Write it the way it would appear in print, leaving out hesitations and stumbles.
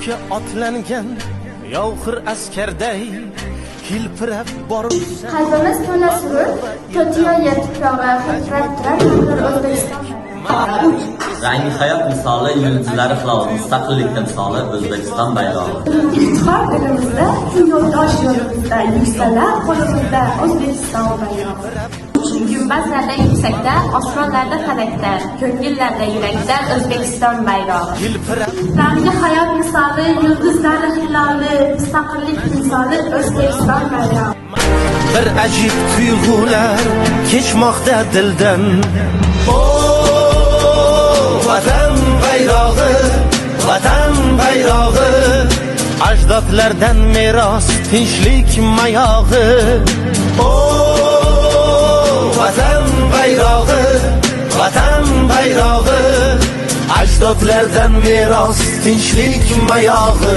Yurishga otlangan yovxir askarday hilpirab boribsan. Qalbimiz to'la surur, to'tiyoyi tuprog'i hilpirab turar O'zbekiston. Rangi hayot misoli, yulduzlari hilol, mustaqillik timsoli O'zbekiston bayrog'i. İftixor elimizda, shu yo'ldosh yo'limizda, yuksalar qo'limizda O'zbekiston bayrog'i. Gumbazlarda yuksakda, osmonlarda falakda, ko'ngillarda yurakda O'zbekiston bayrog'i. Rangi hayot misoli, yulduzlari hiloli, mustaqillik timsoli O'zbekiston bayrog'i. Bir ajib tuyg'ular kechmoqda dildan. Vatan bayrog'i, vatan bayrog'i, ajdodlardan meros tinchlik mayog'i. Vatan bayrog'i, vatan bayrog'i, ajdodlardan meros tinchlik mayog'i.